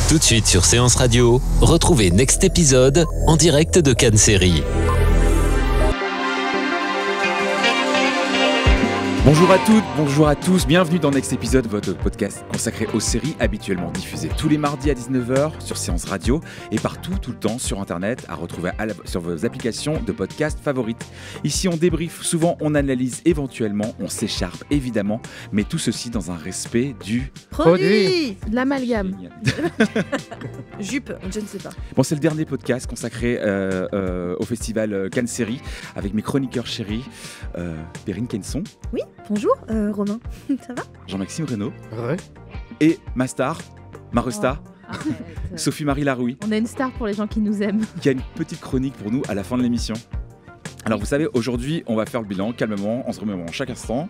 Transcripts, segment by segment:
Tout de suite sur Séance Radio, retrouvez Next Épisode en direct de Cannes Série. Bonjour à toutes, bonjour à tous, bienvenue dans Next Épisode, votre podcast consacré aux séries habituellement diffusées tous les mardis à 19h sur Séance Radio et partout, tout le temps sur Internet, à retrouver sur vos applications de podcast favorites. Ici on débriefe, souvent on analyse, éventuellement on s'écharpe évidemment, mais tout ceci dans un respect du produit, de l'amalgame. Jupe, je ne sais pas. Bon, c'est le dernier podcast consacré au festival Cannes Série avec mes chroniqueurs chéris, Perrine Kenson. Oui, bonjour Romain, ça va? Jean-Maxime Reynaud. Ouais. Et ma star, ma restar, Sophie-Marie Larouille. On a une star pour les gens qui nous aiment. Qui a une petite chronique pour nous à la fin de l'émission. Alors vous savez, aujourd'hui, on va faire le bilan calmement, en se remémorant chaque instant.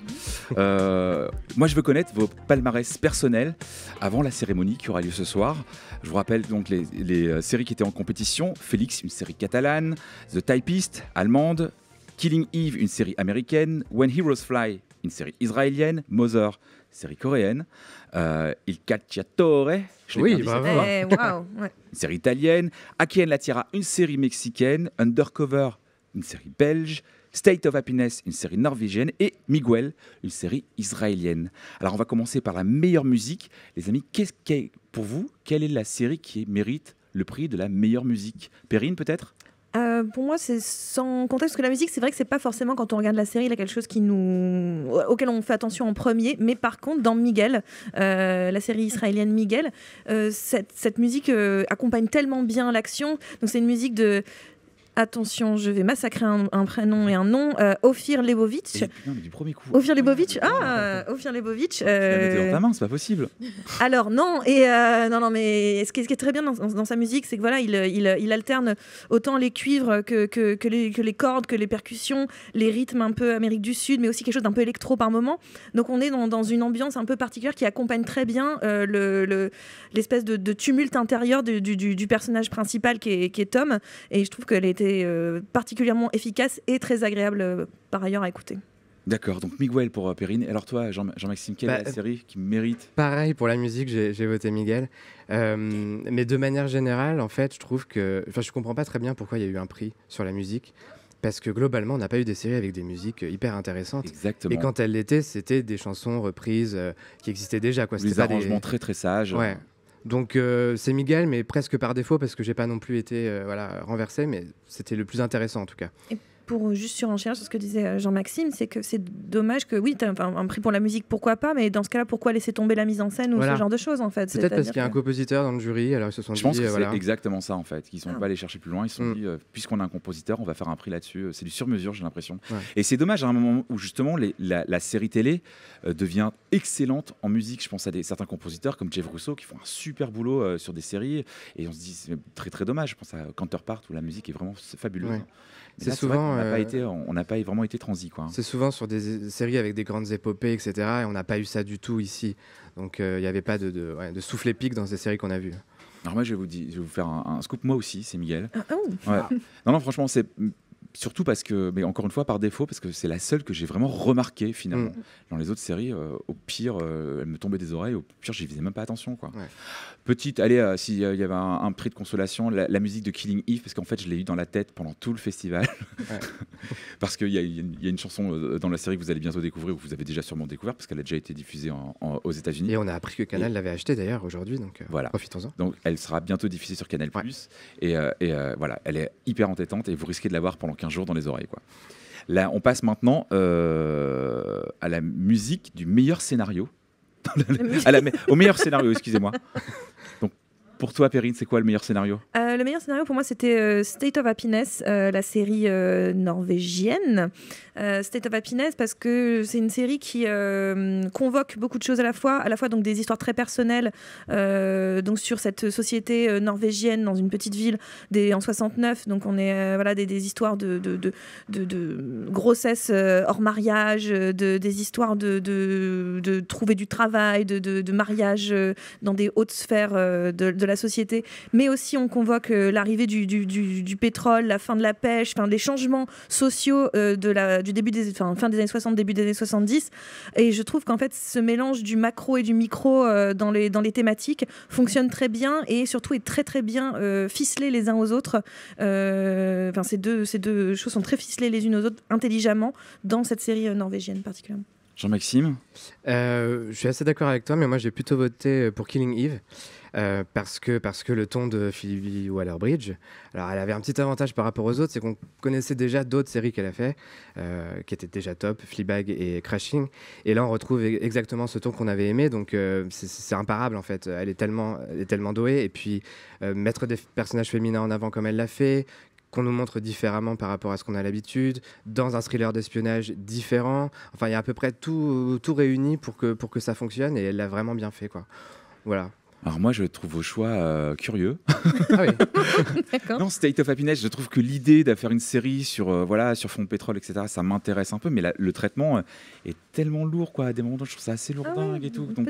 Moi, je veux connaître vos palmarès personnels avant la cérémonie qui aura lieu ce soir. Je vous rappelle donc les séries qui étaient en compétition. Félix, une série catalane. The Typist, allemande. Killing Eve, une série américaine. When Heroes Fly, une série israélienne. Mother, série coréenne. Il Cacciatore, oui, bravo. Une série italienne. Aquí en la Tierra, une série mexicaine. Undercover, une série belge. State of Happiness, une série norvégienne. Et Miguel, une série israélienne. Alors, on va commencer par la meilleure musique. Les amis, pour vous, quelle est la série qui mérite le prix de la meilleure musique? Perrine, peut-être? Pour moi, c'est sans contexte, parce que la musique, c'est vrai que c'est pas forcément quand on regarde la série, il y a quelque chose auquel on fait attention en premier. Mais par contre, dans Miguel, la série israélienne Miguel, cette musique accompagne tellement bien l'action. Donc c'est une musique de... Attention, je vais massacrer un prénom et un nom. Ofir Lebovitch. Non, mais du premier coup. Ofir Lebovitch. Ofir Lebovitch. Tu l'as mis dans ta main, c'est pas possible. Alors non, non, mais ce qui est très bien dans sa musique, c'est que voilà, il alterne autant les cuivres que les cordes, que les percussions, les rythmes un peu Amérique du Sud, mais aussi quelque chose d'un peu électro par moment. Donc on est dans une ambiance un peu particulière qui accompagne très bien l'espèce de tumulte intérieur du personnage principal qui est Tom. Et je trouve qu'elle a été particulièrement efficace et très agréable par ailleurs à écouter. D'accord, donc Miguel pour Perrine. Alors toi, Jean-Maxime, quelle est la série qui mérite? Pareil, pour la musique, j'ai voté Miguel. Mais de manière générale, en fait, je trouve que... Enfin, je comprends pas très bien pourquoi il y a eu un prix sur la musique. Parce que globalement, on n'a pas eu des séries avec des musiques hyper intéressantes. Exactement. Et quand elles l'étaient, c'était des chansons reprises qui existaient déjà, quoi. Des arrangements très très sages. Ouais. Donc c'est Miguel, mais presque par défaut, parce que j'ai pas non plus été renversé, mais c'était le plus intéressant en tout cas. Et pour juste surenchérir sur ce que disait Jean-Maxime, c'est que c'est dommage que oui, tu as un prix pour la musique, pourquoi pas, mais dans ce cas-là, pourquoi laisser tomber la mise en scène ou ce genre de choses en fait? Peut-être parce qu'il y a un compositeur dans le jury, alors ils se sont dit... Je pense que c'est exactement ça en fait, qu'ils ne sont pas allés chercher plus loin, ils se sont dit, puisqu'on a un compositeur, on va faire un prix là-dessus, c'est du sur-mesure j'ai l'impression. Ouais. Et c'est dommage à un moment où justement la série télé devient excellente en musique, je pense à certains compositeurs comme Jeff Russo qui font un super boulot sur des séries, et on se dit c'est très très dommage, je pense à Counterpart où la musique est vraiment fabuleuse. Ouais. C'est là, souvent, on n'a pas vraiment été transi, quoi. C'est souvent sur des séries avec des grandes épopées, etc. Et on n'a pas eu ça du tout ici. Donc il n'y avait pas de souffle épique dans ces séries qu'on a vues. Alors moi, je vais vous faire un scoop. Moi aussi, c'est Miguel. Ouais. Non, franchement, c'est... Surtout parce que, mais encore une fois par défaut, parce que c'est la seule que j'ai vraiment remarquée finalement. Dans les autres séries, au pire, elle me tombait des oreilles, au pire, j'y faisais même pas attention, quoi. Ouais. Petite, allez, s'il y avait un prix de consolation, la musique de Killing Eve, parce qu'en fait, je l'ai eu dans la tête pendant tout le festival. Ouais. Parce qu'il y a une chanson dans la série que vous allez bientôt découvrir, ou que vous avez déjà sûrement découvert, parce qu'elle a déjà été diffusée aux États-Unis. Et on a appris que Canal l'avait acheté d'ailleurs aujourd'hui, donc voilà. Profitons-en. Donc elle sera bientôt diffusée sur Canal+. Ouais. Et voilà, elle est hyper entêtante et vous risquez de la voir pendant 15 jours dans les oreilles, quoi. Là, on passe maintenant à la musique du meilleur scénario. Au meilleur scénario, excusez-moi. Donc, pour toi, Perrine, c'est quoi le meilleur scénario? Le meilleur scénario pour moi, c'était State of Happiness, la série norvégienne. State of Happiness, parce que c'est une série qui convoque beaucoup de choses à la fois donc des histoires très personnelles, donc sur cette société norvégienne dans une petite ville en 69. Donc on est des histoires de grossesse hors mariage, des histoires de trouver du travail, de mariage dans des hautes sphères de de la société, mais aussi on convoque l'arrivée du pétrole, la fin de la pêche, les changements sociaux du début fin des années 60, début des années 70. Et je trouve qu'en fait, ce mélange du macro et du micro dans les thématiques fonctionne très bien et surtout est très très bien ficelé les uns aux autres. Ces deux choses sont très ficelées les unes aux autres intelligemment dans cette série norvégienne particulièrement. Jean-Maxime ? Je suis assez d'accord avec toi, mais moi j'ai plutôt voté pour Killing Eve. Parce que le ton de Phoebe Waller-Bridge, alors elle avait un petit avantage par rapport aux autres, c'est qu'on connaissait déjà d'autres séries qu'elle a fait, qui étaient déjà top, Fleabag et Crashing, et là on retrouve exactement ce ton qu'on avait aimé, donc c'est imparable en fait, elle est tellement douée, et puis mettre des personnages féminins en avant comme elle l'a fait, qu'on nous montre différemment par rapport à ce qu'on a l'habitude, dans un thriller d'espionnage différent, enfin il y a à peu près tout réuni pour que ça fonctionne, et elle l'a vraiment bien fait, quoi. Voilà. Alors moi, je trouve vos choix curieux. Ah oui. D'accord. Non, State of Happiness, je trouve que l'idée de faire une série sur fond de pétrole, etc., ça m'intéresse un peu, mais le traitement est tellement lourd, quoi. À des moments, je trouve ça assez lourdingue et tout. Donc,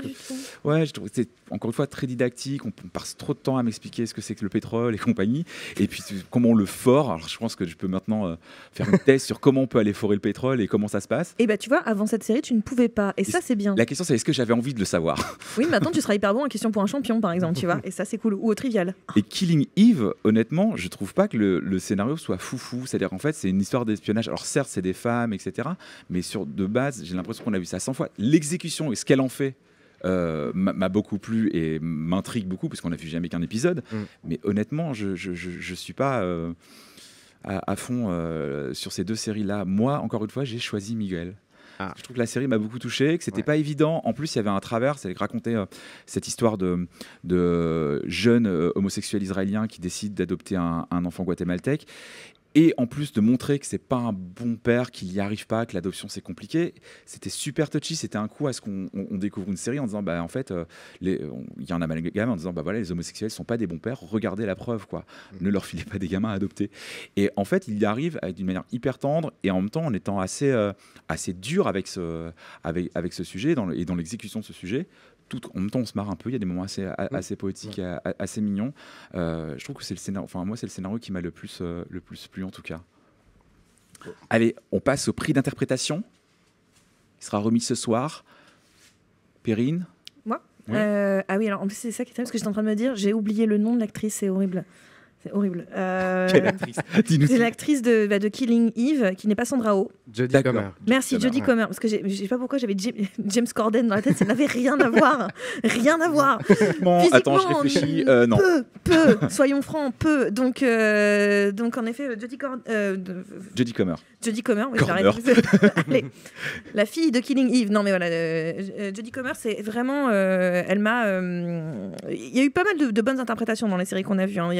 ouais, je trouve que c'est encore une fois très didactique. On passe trop de temps à m'expliquer ce que c'est que le pétrole et compagnie, et puis comment on le fore. Alors, je pense que je peux maintenant faire une thèse sur comment on peut aller forer le pétrole et comment ça se passe. Et tu vois, avant cette série, tu ne pouvais pas. Et ça, c'est bien. La question, c'est est-ce que j'avais envie de le savoir ? Oui, maintenant, tu seras hyper bon en question pour un champion, par exemple, tu vois. Et ça, c'est cool. Ou au trivial. Et Killing Eve, honnêtement, je trouve pas que le scénario soit foufou. C'est-à-dire, en fait, c'est une histoire d'espionnage. Alors, certes, c'est des femmes, etc. Mais de base, j'ai l'impression qu'on a vu ça 100 fois. L'exécution et ce qu'elle en fait m'a beaucoup plu et m'intrigue beaucoup, parce qu'on n'a vu jamais qu'un épisode. Mais honnêtement, je suis pas à fond sur ces deux séries-là. Moi, encore une fois, j'ai choisi Miguel. Ah. Je trouve que la série m'a beaucoup touché, que c'était pas évident. En plus, il y avait un travers, c'est raconter cette histoire de jeunes homosexuels israéliens qui décident d'adopter un enfant guatémaltèque. Et en plus de montrer que c'est pas un bon père, qu'il n'y arrive pas, que l'adoption c'est compliqué, c'était super touchy. C'était un coup à ce qu'on découvre une série en disant en fait il y a un amalgame en disant voilà, les homosexuels sont pas des bons pères, regardez la preuve, quoi. Ne leur filez pas des gamins à adopter. Et en fait il y arrive d'une manière hyper tendre et en même temps en étant assez dur avec ce sujet et dans l'exécution de ce sujet. En même temps, on se marre un peu. Il y a des moments assez poétiques, assez mignons. Je trouve que c'est le scénario. Enfin, moi, c'est le scénario qui m'a le plus plu, en tout cas. Allez, on passe au prix d'interprétation. Il sera remis ce soir. Perrine. Moi. Oui. Ah oui, alors en plus c'est ça qui est terrible, parce que j'étais en train de me dire, j'ai oublié le nom de l'actrice, c'est horrible. C'est horrible. Quelle actrice ? C'est l'actrice de Killing Eve, qui n'est pas Sandra Oh. Jodie Comer. Merci, Jodie Comer. Parce que je sais pas pourquoi j'avais James Corden dans la tête, ça n'avait rien à voir. Rien à voir. Physiquement, attends, je réfléchis. Non. Peu. Soyons francs, peu. Donc en effet, Jodie Comer. Jodie Comer, oui, allez, la fille de Killing Eve. Non, mais voilà, Jodie Comer, c'est vraiment. Elle m'a. Il y a eu pas mal de bonnes interprétations dans les séries qu'on a vues. Hein. Il y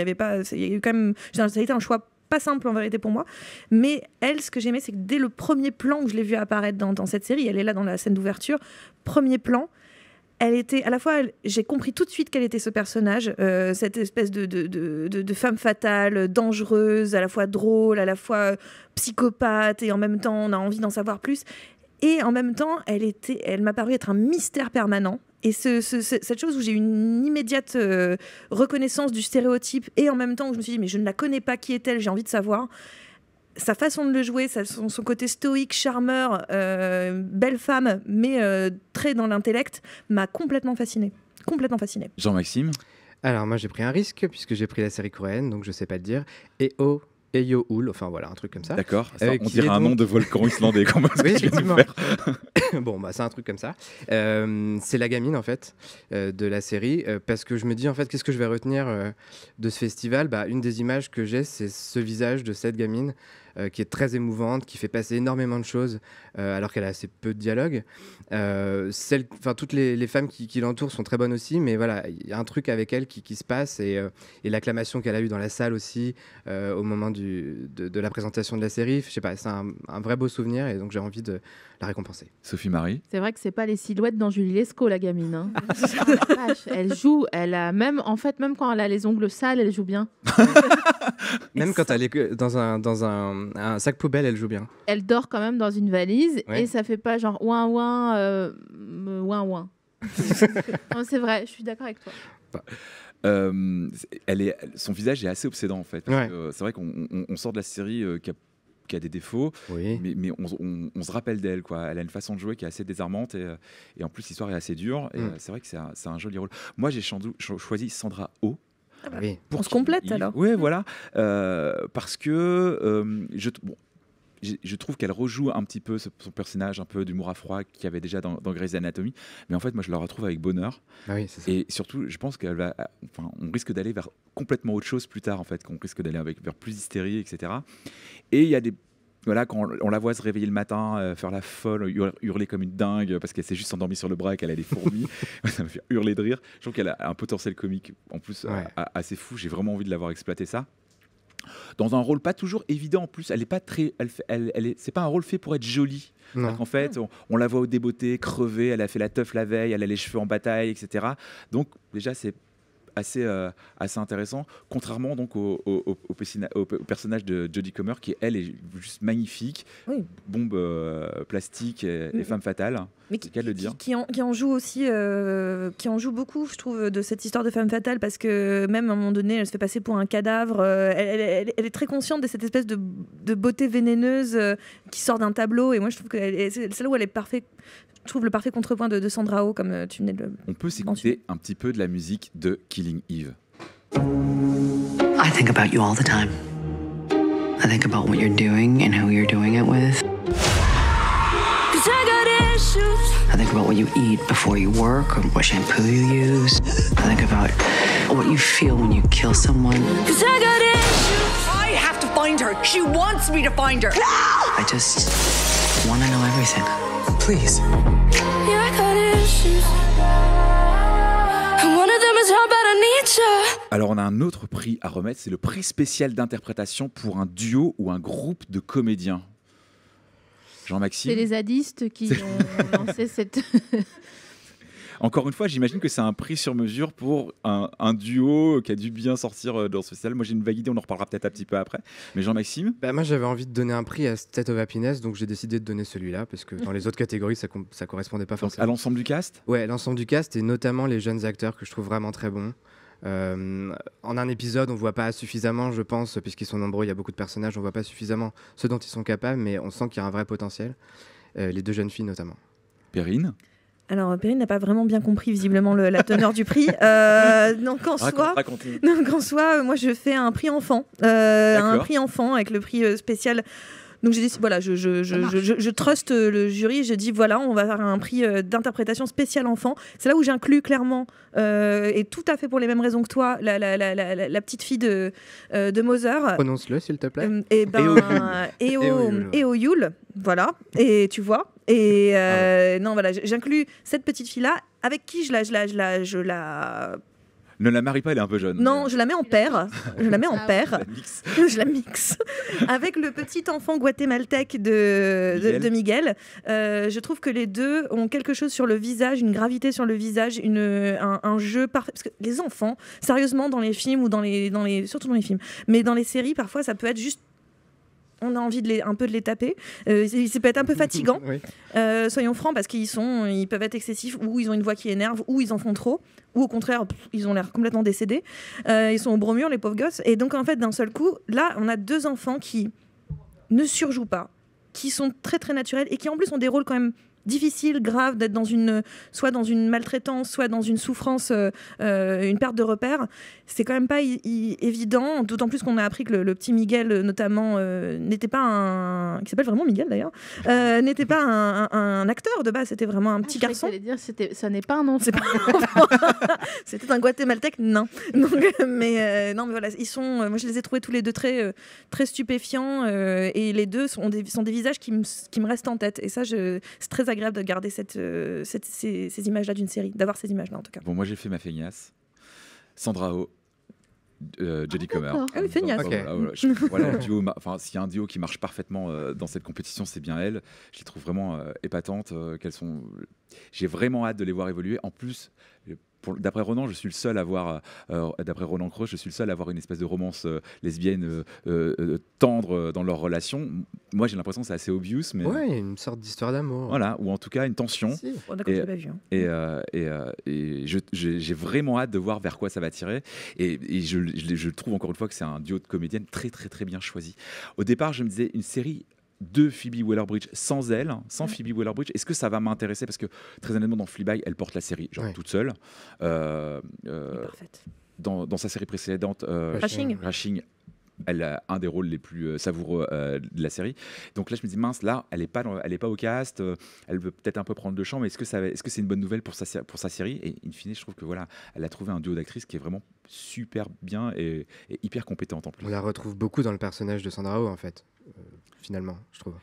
a eu quand même. Ça a été un choix pas simple en vérité pour moi. Mais elle, ce que j'aimais, c'est que dès le premier plan que je l'ai vue apparaître dans cette série, elle est là dans la scène d'ouverture, premier plan. Elle était à la fois, j'ai compris tout de suite quel était ce personnage, cette espèce de femme fatale, dangereuse, à la fois drôle, à la fois psychopathe, et en même temps on a envie d'en savoir plus. Et en même temps, elle m'a paru être un mystère permanent. Et cette chose où j'ai une immédiate reconnaissance du stéréotype, et en même temps où je me suis dit mais je ne la connais pas, qui est-elle, j'ai envie de savoir. Sa façon de le jouer, son côté stoïque, charmeur, belle femme, mais très dans l'intellect, m'a complètement fascinée. Jean-Maxime ? Alors moi j'ai pris un risque, puisque j'ai pris la série coréenne, donc je sais pas le dire. Eyoul, enfin voilà, un truc comme ça. D'accord, on dirait un nom de volcan islandais. Comment oui, effectivement. Bon, c'est un truc comme ça. C'est la gamine, en fait, de la série, parce que je me dis, en fait, qu'est-ce que je vais retenir de ce festival ? Une des images que j'ai, c'est ce visage de cette gamine, qui est très émouvante, qui fait passer énormément de choses, alors qu'elle a assez peu de dialogue. Toutes les femmes qui l'entourent sont très bonnes aussi, mais voilà, il y a un truc avec elle qui se passe, et l'acclamation qu'elle a eue dans la salle aussi, au moment de la présentation de la série, je sais pas, c'est un vrai beau souvenir, et donc j'ai envie de la récompenser. Sophie-Marie ? C'est vrai que c'est pas les silhouettes dans Julie Lescaut, la gamine. Hein. Elle joue, même quand elle a les ongles sales, elle joue bien. Même quand elle est dans un sac poubelle, elle joue bien. Elle dort quand même dans une valise, ouais. Et ça fait pas genre ouin ouin ouin ouin. Non, c'est vrai, je suis d'accord avec toi. pas. Son visage est assez obsédant en fait. Ouais. C'est vrai qu'on sort de la série qui a des défauts, Oui. mais on se rappelle d'elle, quoi. Elle a une façon de jouer qui est assez désarmante et en plus l'histoire est assez dure. Et c'est vrai que c'est un joli rôle. Moi j'ai choisi Sandra Oh. Ah oui. On se complète alors. Oui, voilà. Parce que je trouve qu'elle rejoue un petit peu son personnage un peu d'humour à froid qu'il y avait déjà dans Grey's Anatomy, mais en fait moi je la retrouve avec bonheur. Ah oui, c'est ça. Et surtout je pense on risque d'aller vers complètement autre chose plus tard en fait, qu'on risque d'aller vers plus d'hystérie, etc. Et il y a quand on la voit se réveiller le matin, faire la folle, hurler comme une dingue parce qu'elle s'est juste endormie sur le bras et qu'elle a des fourmis, ça me fait hurler de rire. Je trouve qu'elle a un potentiel comique en plus assez fou. J'ai vraiment envie de l'avoir exploité ça. Dans un rôle pas toujours évident en plus, elle est pas très, c'est pas un rôle fait pour être jolie. En fait, on la voit au débeauté, crevée, elle a fait la teuf la veille, elle a les cheveux en bataille, etc. Donc déjà c'est assez intéressant, contrairement donc au personnage de Jodie Comer qui elle est juste magnifique, bombe plastique et femme fatale. Mais c'est le cas de le dire. Qui en joue aussi, qui en joue beaucoup, je trouve, de cette histoire de femme fatale, parce que même à un moment donné, elle se fait passer pour un cadavre. Elle est très consciente de cette espèce de beauté vénéneuse qui sort d'un tableau. Et moi, je trouve que c'est celle où elle est parfaite. Je trouve le parfait contrepoint de Sandra Oh, comme tu venais de le On peut s'écouter un petit peu de la musique de Killing Eve. I think about you all the time. I think about what you're doing and who you're doing it with. I think about what you eat before you work, or what shampoo you use. I think about what you feel when you kill someone. I have to find her. She wants me to find her. I just want to know everything. Please. Yeah, I got issues. And one of them is how bad I need you. Alors on a un autre prix à remettre, c'est le prix spécial d'interprétation pour un duo ou un groupe de comédiens. Jean-Maxime. C'est les zadistes qui ont lancé cette... Encore une fois, j'imagine que c'est un prix sur mesure pour un duo qui a dû bien sortir dans ce spécial. Moi, j'ai une vague idée, on en reparlera peut-être un petit peu après. Mais Jean-Maxime ? Moi, j'avais envie de donner un prix à State of Happiness, donc j'ai décidé de donner celui-là, parce que dans les autres catégories, ça correspondait pas forcément. À l'ensemble du cast ? Ouais, l'ensemble du cast, et notamment les jeunes acteurs que je trouve vraiment très bons. En un épisode, on voit pas suffisamment, je pense, puisqu'ils sont nombreux, il y a beaucoup de personnages, on voit pas suffisamment ce dont ils sont capables, mais on sent qu'il y a un vrai potentiel. Les deux jeunes filles, notamment. Perrine ? Alors, Perrine n'a pas vraiment bien compris visiblement la teneur du prix. Donc en soi, moi je fais un prix enfant, un prix enfant avec le prix spécial. Donc j'ai dit voilà, je trust le jury, je dis voilà, on va faire un prix d'interprétation spéciale enfant. C'est là où j'inclus clairement et tout à fait pour les mêmes raisons que toi, la petite fille de Moser. Prononce-le s'il te plaît. Et au Yule, voilà. Et tu vois. Et non voilà, j'inclus cette petite fille là avec qui je la ne la marie pas, elle est un peu jeune. Non, je la mets en paire. Je la mets en paire. Je la mixe avec le petit enfant guatémaltèque de Miguel. Je trouve que les deux ont quelque chose sur le visage, une gravité sur le visage, un jeu parfait. Parce que les enfants, sérieusement, dans les films ou surtout dans les films, mais dans les séries, parfois, ça peut être juste. On a envie un peu de les taper. Ça peut être un peu fatigant. Oui. Soyons francs, parce ils peuvent être excessifs, ou ils ont une voix qui énerve, ou ils en font trop, ou au contraire, ils ont l'air complètement décédés. Ils sont au bromure, les pauvres gosses. Et donc, en fait, d'un seul coup, là, on a deux enfants qui ne surjouent pas, qui sont très, très naturels, et qui, en plus, ont des rôles quand même difficile, grave, d'être soit dans une maltraitance, soit dans une souffrance, une perte de repères. C'est quand même pas évident, d'autant plus qu'on a appris que le petit Miguel, notamment, n'était pas qui s'appelle vraiment Miguel d'ailleurs, n'était pas un acteur de base, c'était vraiment un petit garçon. Je dire, ça n'est pas un enfant. C'était un guatémaltèque nain. Donc, mais voilà, moi je les ai trouvés tous les deux très, très stupéfiants, et les deux sont des visages qui me restent en tête. Et ça, c'est très agréable de garder ces images-là d'une série, d'avoir ces images-là en tout cas. Bon, moi j'ai fait ma feignasse. Sandra Oh, Jodie Comer. Ah oui, feignasse. Okay. Voilà, s'il y a un duo qui marche parfaitement dans cette compétition, c'est bien elle. Je les trouve vraiment épatantes. J'ai vraiment hâte de les voir évoluer. En plus, d'après Ronan, je suis le seul à avoir, d'après Ronan Croce, je suis le seul à avoir une espèce de romance lesbienne tendre dans leur relation. Moi, j'ai l'impression que c'est assez obvious, mais Ouais, il y a une sorte d'histoire d'amour. voilà, ou en tout cas une tension. Si. Oh, d'accord, Et- je l'ai pas vu. Hein. Et j'ai vraiment hâte de voir vers quoi ça va tirer. Et je trouve encore une fois que c'est un duo de comédiennes très très très bien choisi. Au départ, je me disais une série de Phoebe Waller-Bridge sans elle, sans Phoebe Waller-Bridge, est-ce que ça va m'intéresser? Parce que très honnêtement, dans Fleabag, elle porte la série genre Ouais. toute seule. Parfaite. Dans sa série précédente, Crashing, elle a un des rôles les plus savoureux de la série. Donc là, je me dis mince, là, elle est pas au cast. Elle veut peut-être un peu prendre le champ, mais est-ce que c'est une bonne nouvelle pour sa série? Et in fine, je trouve que voilà, elle a trouvé un duo d'actrices qui est vraiment super bien et hyper compétente en plus. On la retrouve beaucoup dans le personnage de Sandra Oh, en fait, finalement, je trouve.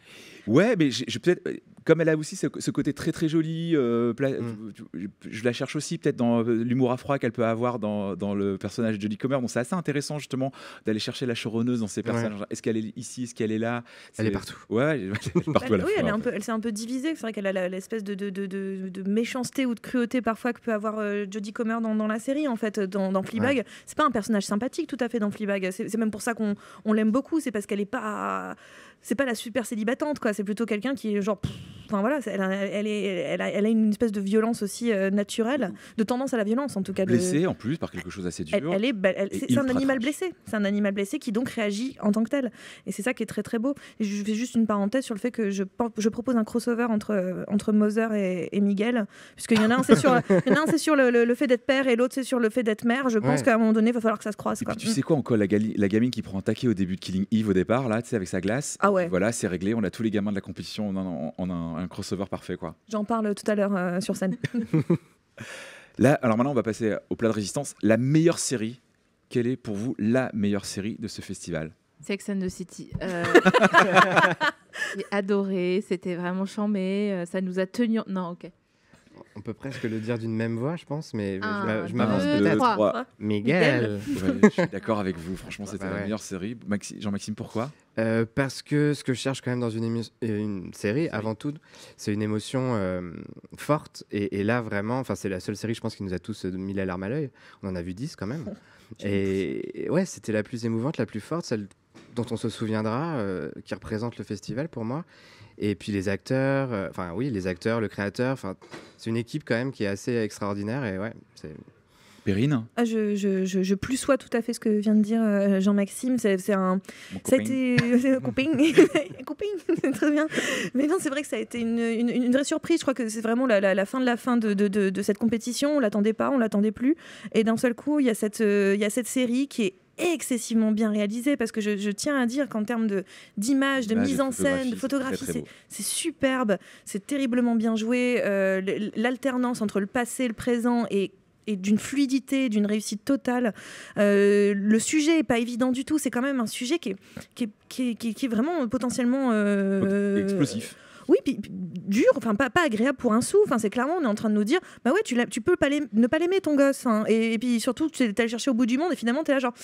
Ouais, mais j'ai peut-être, comme elle a aussi ce côté très très joli, je la cherche aussi peut-être dans l'humour à froid qu'elle peut avoir dans le personnage de Jodie Comer. Donc c'est assez intéressant justement d'aller chercher la choronneuse dans ces personnages. Ouais. Est-ce qu'elle est ici, est-ce qu'elle est là? Elle est partout. Ouais, elle est partout à la Oui, fois. elle s'est un peu divisée. C'est vrai qu'elle a l'espèce de méchanceté ou de cruauté parfois que peut avoir Jodie Comer dans la série, en fait, dans Fleabag. Ouais. C'est pas un personnage sympathique tout à fait dans Fleabag. C'est même pour ça qu'on l'aime beaucoup. C'est parce qu'elle est pas... C'est pas la super célibatante, quoi. C'est plutôt quelqu'un qui est genre... Enfin voilà, elle a une espèce de violence aussi naturelle, de tendance à la violence en tout cas. Blessée en plus par quelque chose d'assez dur. C'est un animal blessé. C'est un animal blessé qui donc réagit en tant que tel. Et c'est ça qui est très très beau. Et je fais juste une parenthèse sur le fait que je propose un crossover entre Moser et Miguel, puisqu'il y en a un c'est sur, le fait d'être père et l'autre c'est sur le fait d'être mère. Je pense qu'à un moment donné, il va falloir que ça se croise. Et Quoi. puis tu sais quoi encore, la gamine qui prend un taquet au début de Killing Eve au départ, là, tu sais, avec sa glace. Ah ouais. Voilà, c'est réglé. On a tous les gamins de la compétition. On a un crossover parfait, quoi. J'en parle tout à l'heure sur scène. Là, alors maintenant, on va passer au plat de résistance. La meilleure série. Quelle est pour vous la meilleure série de ce festival? Sex and the City. J'ai adoré, c'était vraiment chambé, ça nous a tenus. Non, ok. On peut presque le dire d'une même voix, je pense, mais je Un, m'avance deux, peut-être. trois. Miguel. Ouais, je suis d'accord avec vous. Franchement, c'était la ouais. meilleure série. Jean-Maxime, pourquoi? Parce que ce que je cherche quand même dans une série, avant tout, c'est une émotion forte. Et là, vraiment, c'est la seule série, je pense, qui nous a tous mis la larme à l'œil. On en a vu 10 quand même. Et ouais, c'était la plus émouvante, la plus forte, celle dont on se souviendra, qui représente le festival pour moi. Et puis les acteurs, les acteurs, le créateur, c'est une équipe quand même qui est assez extraordinaire. Et ouais, c'est... Perrine? Je plus sois tout à fait ce que vient de dire Jean-Maxime. C'est un. Mon Ça a copain. été. Coping, c'est très bien. Mais non, c'est vrai que ça a été une vraie surprise. Je crois que c'est vraiment la fin de la fin de cette compétition. On l'attendait pas, on l'attendait plus. Et d'un seul coup, il y a cette série qui est excessivement bien réalisée, parce que je tiens à dire qu'en termes d'image, de mise en scène, de photographie, très beau. c'est superbe, c'est terriblement bien joué. L'alternance entre le passé, le présent et d'une fluidité, d'une réussite totale. Le sujet est pas évident du tout. C'est quand même un sujet qui est vraiment potentiellement Explosif. Oui, puis dur, pas agréable pour un sou. C'est clairement, on est en train de nous dire, bah ouais, tu peux ne pas l'aimer ton gosse. Et puis surtout, tu es allé chercher au bout du monde et finalement, tu es là genre,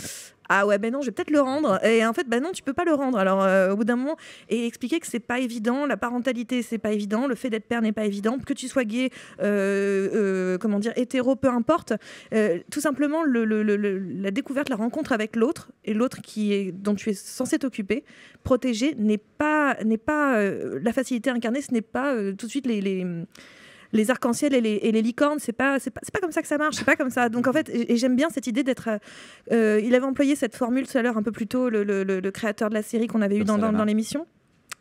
ah ouais, ben non, je vais peut-être le rendre. Et en fait, ben non, tu peux pas le rendre. Alors, au bout d'un moment, et expliquer que c'est pas évident, la parentalité, c'est pas évident, le fait d'être père n'est pas évident, que tu sois gay, hétéro, peu importe. Tout simplement, la découverte, la rencontre avec l'autre, et l'autre dont tu es censé t'occuper, protéger, n'est pas la facilité incarnée, ce n'est pas tout de suite les arcs-en-ciel et les licornes, c'est pas comme ça que ça marche, c'est pas comme ça. Donc en fait, et j'aime bien cette idée d'être. Il avait employé cette formule tout à l'heure un peu plus tôt, le créateur de la série qu'on avait eu dans l'émission,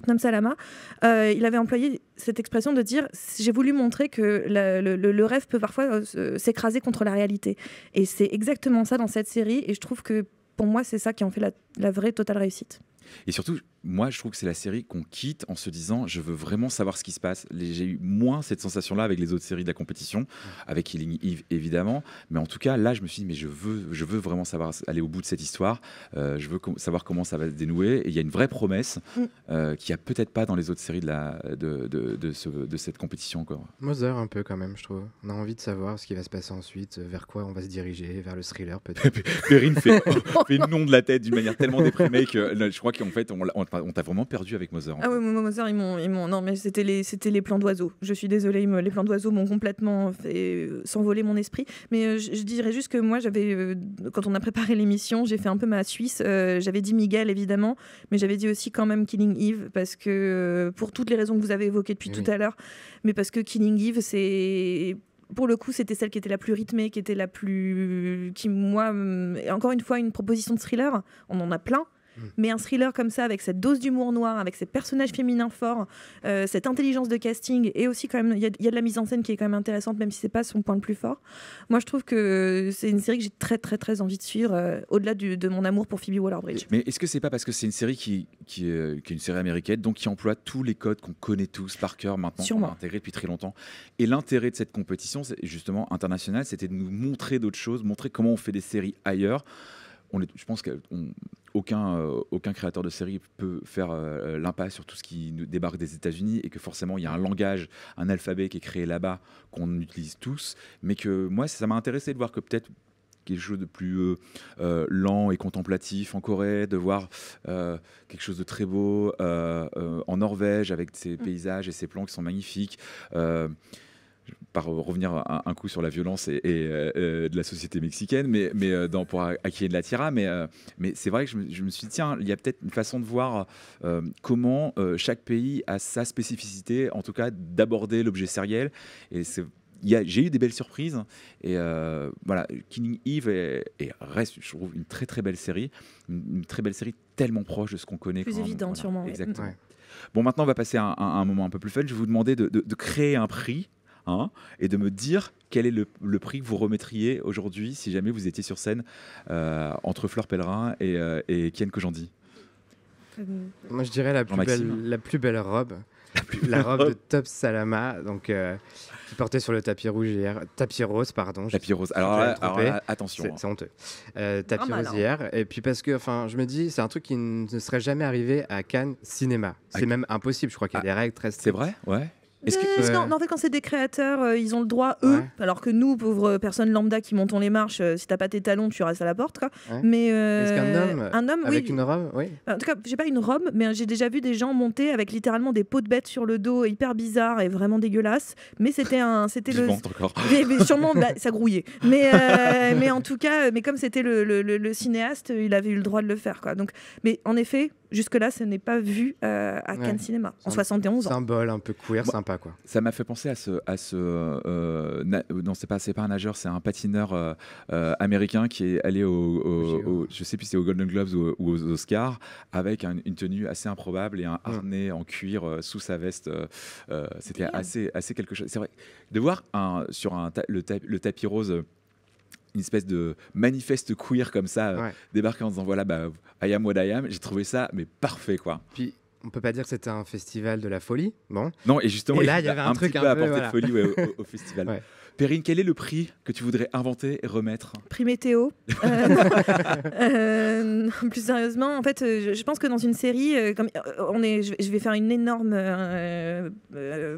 Nam Salama. Il avait employé cette expression de dire, j'ai voulu montrer que le rêve peut parfois s'écraser contre la réalité. Et c'est exactement ça dans cette série. Et je trouve que pour moi, c'est ça qui en fait la vraie totale réussite. Et surtout, moi, je trouve que c'est la série qu'on quitte en se disant, je veux vraiment savoir ce qui se passe. J'ai eu moins cette sensation-là avec les autres séries de la compétition, avec Killing Eve évidemment, mais en tout cas, là, je me suis dit, mais je veux vraiment savoir, aller au bout de cette histoire. Je veux savoir comment ça va se dénouer. Et il y a une vraie promesse qu'il n'y a peut-être pas dans les autres séries de cette compétition, quoi. Moser un peu quand même, je trouve. On a envie de savoir ce qui va se passer ensuite, vers quoi on va se diriger, vers le thriller peut-être. Perrine fait non de la tête d'une manière tellement déprimée que je crois qu'en fait, on t'a vraiment perdu avec Mother. Ah oui, Mother, ils m'ont. Non, mais c'était les plans d'oiseaux. Je suis désolée, les plans d'oiseaux m'ont complètement fait s'envoler mon esprit. Mais je dirais juste que moi, quand on a préparé l'émission, j'ai fait un peu ma Suisse. J'avais dit Miguel, évidemment, mais j'avais dit aussi quand même Killing Eve, parce que pour toutes les raisons que vous avez évoquées depuis tout à l'heure, mais parce que Killing Eve, c'est... Pour le coup, c'était celle qui était la plus rythmée, qui était la plus... qui, moi, encore une fois, une proposition de thriller. On en a plein. Mais un thriller comme ça, avec cette dose d'humour noir, avec ces personnages féminins forts, cette intelligence de casting, et aussi quand même, il y a de la mise en scène qui est quand même intéressante, même si c'est pas son point le plus fort. Moi, je trouve que c'est une série que j'ai très très très envie de suivre, au-delà de mon amour pour Phoebe Waller-Bridge. Mais est-ce que c'est pas parce que c'est une série qui est une série américaine, donc qui emploie tous les codes qu'on connaît tous par cœur maintenant, qu'on a intégrés depuis très longtemps. Et l'intérêt de cette compétition, justement internationale, c'était de nous montrer d'autres choses, montrer comment on fait des séries ailleurs. Je pense qu'aucun créateur de série peut faire l'impasse sur tout ce qui nous débarque des États-Unis, et que forcément il y a un langage, un alphabet qui est créé là-bas qu'on utilise tous, mais que moi ça m'a intéressé de voir que peut-être quelque chose de plus lent et contemplatif en Corée, de voir quelque chose de très beau en Norvège avec ses paysages et ses plans qui sont magnifiques. Par revenir un coup sur la violence et de la société mexicaine, mais pour Aki de la Tierra, mais c'est vrai que je me suis dit, tiens, il y a peut-être une façon de voir comment chaque pays a sa spécificité, en tout cas d'aborder l'objet sériel. Et j'ai eu des belles surprises, et voilà, Killing Eve reste, je trouve, une très très belle série, une très belle série tellement proche de ce qu'on connaît. Plus évident, voilà, sûrement. Exactement. Ouais. Bon, maintenant on va passer à un moment un peu plus fun. Je vais vous demander de créer un prix. Et de me dire quel est le prix que vous remettriez aujourd'hui si jamais vous étiez sur scène entre Fleur Pellerin et Kian Kojandi. Moi je dirais la plus belle robe, la robe de Top Salama, donc qui portait sur le tapis rose hier. Tapis rose. Alors attention, c'est honteux. Tapis rose hier. Et puis parce que, je me dis, c'est un truc qui ne serait jamais arrivé à Cannes Cinéma. C'est même impossible. Je crois qu'il y a des règles très strictes. C'est vrai, ouais. En fait, quand c'est des créateurs, ils ont le droit, eux, alors que nous, pauvres personnes lambda qui montons les marches, si t'as pas tes talons, tu restes à la porte, quoi. Ouais. Mais est-ce qu'un homme avec une robe, oui. En tout cas, j'ai pas une robe, mais j'ai déjà vu des gens monter avec littéralement des peaux de bêtes sur le dos, hyper bizarre et vraiment dégueulasse. Mais c'était mais sûrement, ça grouillait. Mais en tout cas, mais comme c'était le cinéaste, il avait eu le droit de le faire, quoi. Donc, mais en effet, jusque-là, ce n'est pas vu à Cannes Cinéma, en 71 ans. Symbole un peu queer, sympa, quoi. Ça m'a fait penser non, c'est pas un nageur, c'est un patineur américain qui est allé je sais plus si c'est aux Golden Globes ou aux Oscars, avec une tenue assez improbable et un harnais en cuir sous sa veste. C'était assez quelque chose. C'est vrai, de voir sur le tapis rose une espèce de manifeste queer comme ça débarquer en disant voilà, I am what I am, j'ai trouvé ça mais parfait, quoi. Puis on peut pas dire que c'était un festival de la folie, bon. Non, et justement, là il y avait un truc petit peu apporté de folie au festival. Ouais. Perrine, quel est le prix que tu voudrais inventer et remettre ? Prix météo. Plus sérieusement, en fait, je pense que dans une série, je vais faire une énorme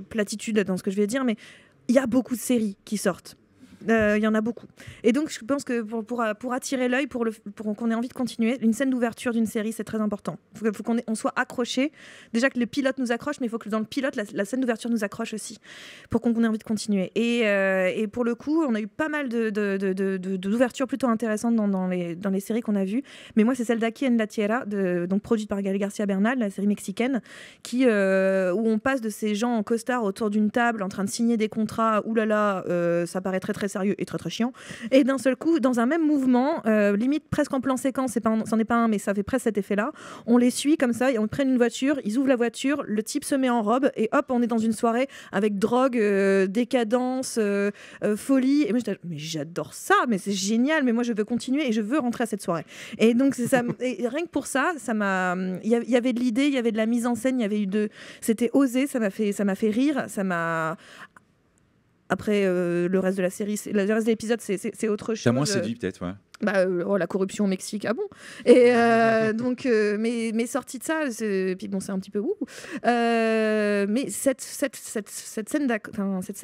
platitude dans ce que je vais dire, mais il y a beaucoup de séries qui sortent. Il y en a beaucoup. Et donc, je pense que pour attirer l'œil, pour qu'on ait envie de continuer, une scène d'ouverture d'une série, c'est très important. Il faut qu'on soit accroché. Déjà que le pilote nous accroche, mais il faut que dans le pilote, la scène d'ouverture nous accroche aussi, pour qu'on ait envie de continuer. Et pour le coup, on a eu pas mal d'ouvertures plutôt intéressantes dans les séries qu'on a vues. Mais moi, c'est celle d'Aki en la Tierra, donc produite par Gael Garcia Bernal, la série mexicaine, où on passe de ces gens en costard autour d'une table en train de signer des contrats. Oulala, ça paraît très très sérieux et très très chiant, et d'un seul coup dans un même mouvement, limite presque en plan séquence, c'en est pas un mais ça fait presque cet effet là, on les suit comme ça et on prend une voiture, ils ouvrent la voiture, le type se met en robe et hop on est dans une soirée avec drogue, décadence, folie, et moi mais j'adore ça, mais c'est génial, mais moi je veux continuer et je veux rentrer à cette soirée. Et donc c'est ça, et rien que pour ça m'a, il y avait de l'idée, il y avait de la mise en scène, il y avait c'était osé, ça m'a fait rire, ça m'a. Après, le reste de la série, le reste de l'épisode, c'est autre chose. T'as moins séduit peut-être, ouais. La corruption au Mexique, ah bon. Et donc, mais sorti de ça, puis bon, c'est un petit peu mais cette scène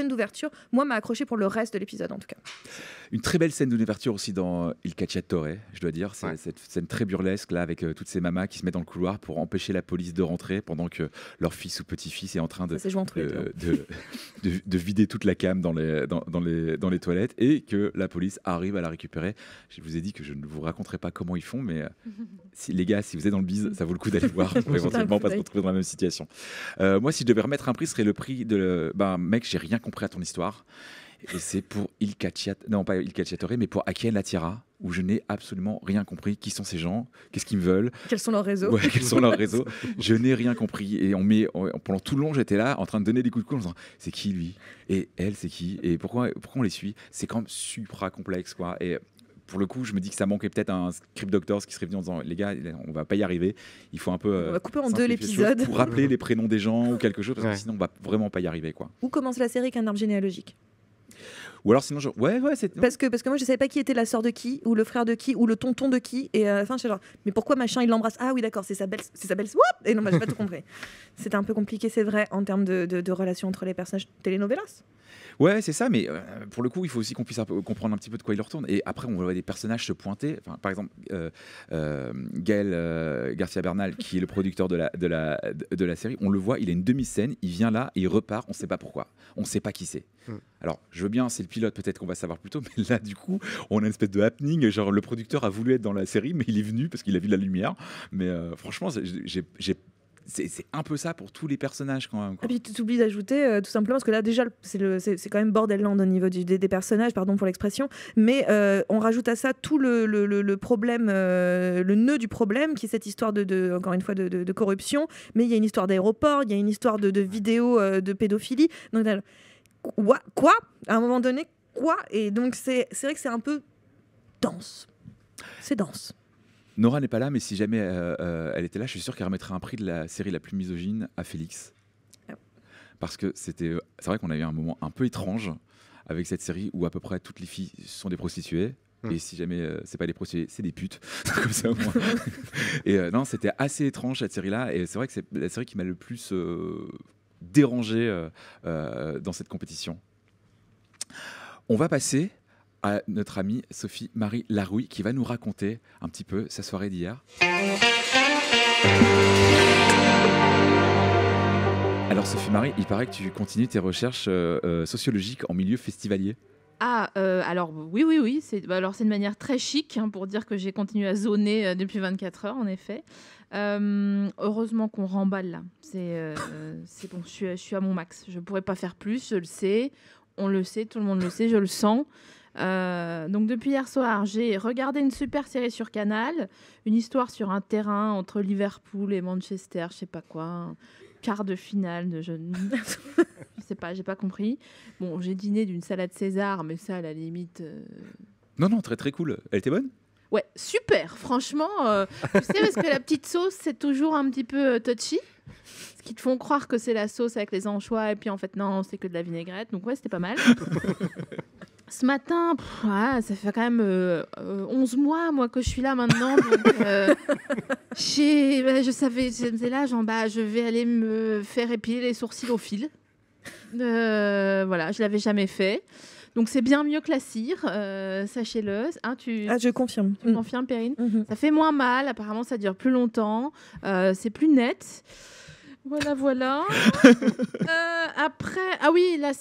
d'ouverture, moi, m'a accroché pour le reste de l'épisode, en tout cas. Une très belle scène d'ouverture aussi dans Il Cacciatore, je dois dire. C'est cette scène très burlesque là, avec toutes ces mamas qui se mettent dans le couloir pour empêcher la police de rentrer pendant que leur fils ou petit-fils est en train de vider toute la cam dans les toilettes et que la police arrive à la récupérer. Je vous ai dit que je ne vous raconterai pas comment ils font, mais les gars, si vous êtes dans le bise, ça vaut le coup d'aller voir pour éventuellement pas se retrouver dans la même situation. Moi, si je devais remettre un prix, ce serait le prix de mec, j'ai rien compris à ton histoire. Et c'est pour Il Cacciatore, mais pour Aki & La Tierra, où je n'ai absolument rien compris. Qui sont ces gens? Qu'est-ce qu'ils me veulent? Quels sont leurs réseaux? Quels sont leurs réseaux? Je n'ai rien compris. Et pendant tout le long, j'étais là en train de donner des coups de coude en disant c'est qui lui? Et elle, c'est qui? Et pourquoi on les suit? C'est quand même super complexe, quoi. Et pour le coup, je me dis que ça manquait peut-être un script doctor qui serait venu en disant les gars, on va pas y arriver. Il faut un peu. On va couper en 2 l'épisode pour rappeler les prénoms des gens ou quelque chose, parce que sinon on va vraiment pas y arriver, quoi. Où commence la série avec un arbre généalogique? Ou alors sinon, c'est... Parce que moi, je savais pas qui était la sœur de qui, ou le frère de qui, ou le tonton de qui. Et à la fin, je suis genre, mais pourquoi machin, il l'embrasse? Ah oui, d'accord, c'est sa belle... Woup et non, j'ai pas tout compris. C'était un peu compliqué, c'est vrai, en termes de relations entre les personnages telenovelas. Ouais, c'est ça, mais pour le coup, il faut aussi qu'on puisse comprendre un petit peu de quoi il retourne. Et après, on voit des personnages se pointer. Enfin, par exemple, Gaël Garcia Bernal, qui est le producteur de la série, on le voit, il a une demi-scène, il vient là, et il repart, on ne sait pas pourquoi. On ne sait pas qui c'est. Alors, je veux bien, c'est le pilote, peut-être qu'on va savoir plus tôt, mais là, du coup, on a une espèce de happening. Genre, le producteur a voulu être dans la série, mais il est venu parce qu'il a vu la lumière. Mais franchement, c'est un peu ça pour tous les personnages quand même, quoi. Et puis tu oublies d'ajouter tout simplement, parce que là déjà c'est quand même borderland au niveau des personnages, pardon pour l'expression, mais on rajoute à ça tout le problème, le nœud du problème, qui est cette histoire encore une fois de corruption, mais il y a une histoire d'aéroport, il y a une histoire de vidéos de pédophilie. Donc quoi à un moment donné, quoi? Et donc c'est vrai que c'est un peu dense. C'est dense. Nora n'est pas là, mais si jamais elle était là, je suis sûr qu'elle remettrait un prix de la série la plus misogyne à Félix. Parce que c'est vrai qu'on a eu un moment un peu étrange avec cette série où à peu près toutes les filles sont des prostituées. Et si jamais c'est pas des prostituées, c'est des putes. Comme ça au moins. Et non, c'était assez étrange cette série-là. Et c'est vrai que c'est la série qui m'a le plus dérangé dans cette compétition. On va passer à notre amie Sophie-Marie Larouille qui va nous raconter un petit peu sa soirée d'hier. Alors Sophie-Marie, il paraît que tu continues tes recherches sociologiques en milieu festivalier. Alors oui. C'est une manière très chic pour dire que j'ai continué à zoner depuis 24 heures, en effet. Heureusement qu'on remballe là. C'est bon, je suis à mon max. Je pourrais pas faire plus, je le sais. On le sait, tout le monde le sait, je le sens. Donc depuis hier soir, j'ai regardé une super série sur Canal, une histoire sur un terrain entre Liverpool et Manchester, je sais pas quoi, quart de finale de je sais pas, j'ai pas compris. Bon, j'ai dîné d'une salade César, mais ça à la limite. Non, très très cool. Elle était bonne? Ouais, super. Franchement, tu sais parce que la petite sauce c'est toujours un petit peu touchy. Ce qui te font croire que c'est la sauce avec les anchois et puis en fait non, c'est que de la vinaigrette. Donc ouais, c'était pas mal. Ce matin, ça fait quand même 11 mois moi que je suis là maintenant. Donc, je savais, j'étais là, je vais aller me faire épiler les sourcils au fil. Voilà, je l'avais jamais fait. Donc c'est bien mieux que la cire, sachez-le. Je confirme. Tu confirmes, Perrine? Ça fait moins mal, apparemment ça dure plus longtemps, c'est plus net. Voilà. Après, oui, là,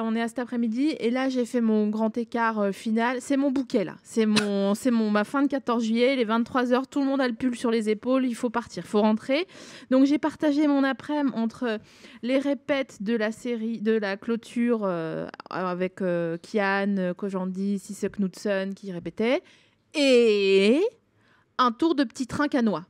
on est à cet après-midi. Et là, j'ai fait mon grand écart final. C'est mon bouquet, là. C'est ma fin de 14 juillet, les 23h. Tout le monde a le pull sur les épaules. Il faut partir, il faut rentrer. Donc, j'ai partagé mon après-midi entre les répètes de la série, de la clôture avec Kian, Kojandi, Sisse Knudsen qui répétait. Et un tour de petit train canois.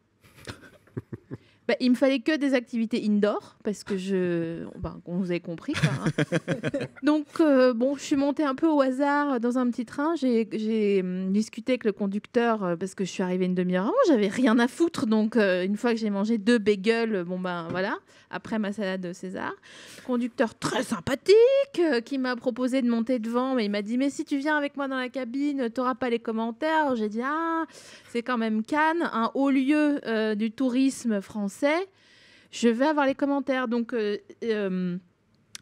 Il me fallait que des activités indoor parce que on vous avez compris. Quoi, hein. Donc, je suis montée un peu au hasard dans un petit train. J'ai discuté avec le conducteur parce que je suis arrivée une demi-heure avant. J'avais rien à foutre. Donc, une fois que j'ai mangé 2 bagels, voilà, après ma salade César. Conducteur très sympathique qui m'a proposé de monter devant. Mais il m'a dit, mais si tu viens avec moi dans la cabine, tu n'auras pas les commentaires. J'ai dit, c'est quand même Cannes, un haut lieu du tourisme français. Je vais avoir les commentaires. Donc,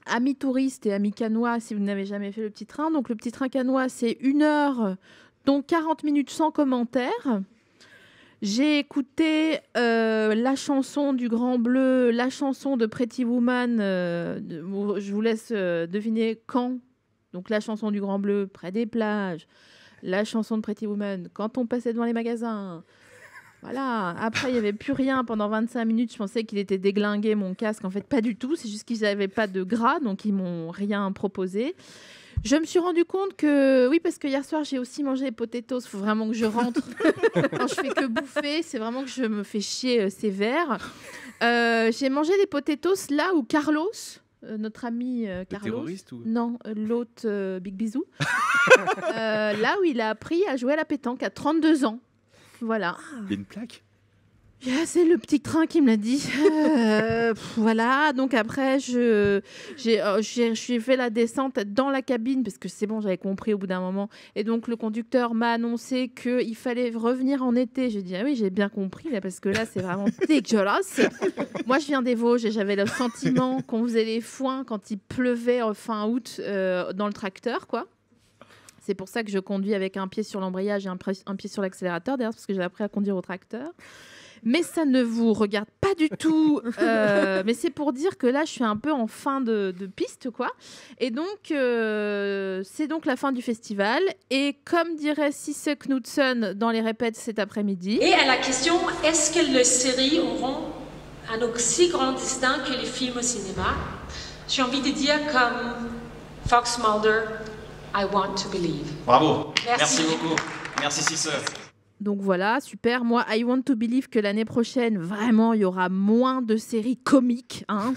amis touristes et amis cannois, si vous n'avez jamais fait le petit train. Donc, le petit train cannois, c'est 1 heure, donc 40 minutes sans commentaires. J'ai écouté la chanson du Grand Bleu, la chanson de Pretty Woman. Je vous laisse deviner quand. Donc, la chanson du Grand Bleu, près des plages. La chanson de Pretty Woman, quand on passait devant les magasins. Voilà. Après, il n'y avait plus rien pendant 25 minutes. Je pensais qu'il était déglingué, mon casque. En fait, pas du tout. C'est juste qu'ils n'avaient pas de gras, donc ils m'ont rien proposé. Je me suis rendu compte que... Oui, parce que hier soir, j'ai aussi mangé des potatoes. Il faut vraiment que je rentre. Quand je fais que bouffer, c'est vraiment que je me fais chier sévère. J'ai mangé des potatoes là où Carlos... notre ami Carlos, terroriste ou... Non, l'autre Big Bisou, là où il a appris à jouer à la pétanque à 32 ans. Voilà. Il y a une plaque. C'est le petit train qui me l'a dit. Voilà. Donc après, j'ai fait la descente dans la cabine parce que c'est bon, j'avais compris au bout d'un moment. Et donc le conducteur m'a annoncé qu'il fallait revenir en été. J'ai dit oui, j'ai bien compris là, parce que là c'est vraiment dégueulasse. Moi, je viens des Vosges et j'avais le sentiment qu'on faisait les foins quand il pleuvait fin août dans le tracteur, quoi. C'est pour ça que je conduis avec un pied sur l'embrayage et un pied sur l'accélérateur, d'ailleurs, parce que j'ai appris à conduire au tracteur. Mais ça ne vous regarde pas du tout. Mais c'est pour dire que là, je suis un peu en fin de piste, quoi. Et donc, c'est donc la fin du festival. Et comme dirait Sisse Knudsen dans les répètes cet après-midi... Et à la question, est-ce que les séries auront un aussi grand destin que les films au cinéma? J'ai envie de dire comme Fox Mulder... I want to believe. Bravo. Merci beaucoup. Merci Sisse. Donc voilà, super. Moi, I want to believe que l'année prochaine, vraiment, il y aura moins de séries comiques, hein,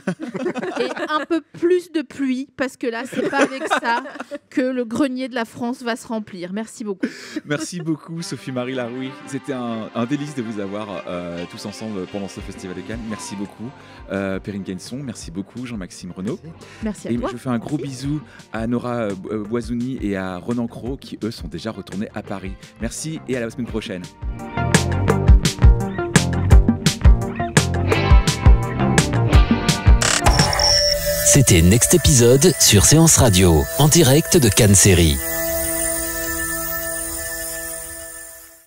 et un peu plus de pluie, parce que là, c'est pas avec ça que le grenier de la France va se remplir. Merci beaucoup. Merci beaucoup, Sophie-Marie Larouille. C'était un délice de vous avoir tous ensemble pendant ce Festival de Cannes. Merci beaucoup. Perrine Gainson, merci beaucoup. Jean-Maxime Renaud. Merci à et toi. Je fais un gros bisou à Nora Boisouni et à Ronan Cros qui, eux, sont déjà retournés à Paris. Merci et à la semaine prochaine. C'était Next Épisode sur Séance Radio, en direct de Cannes Série.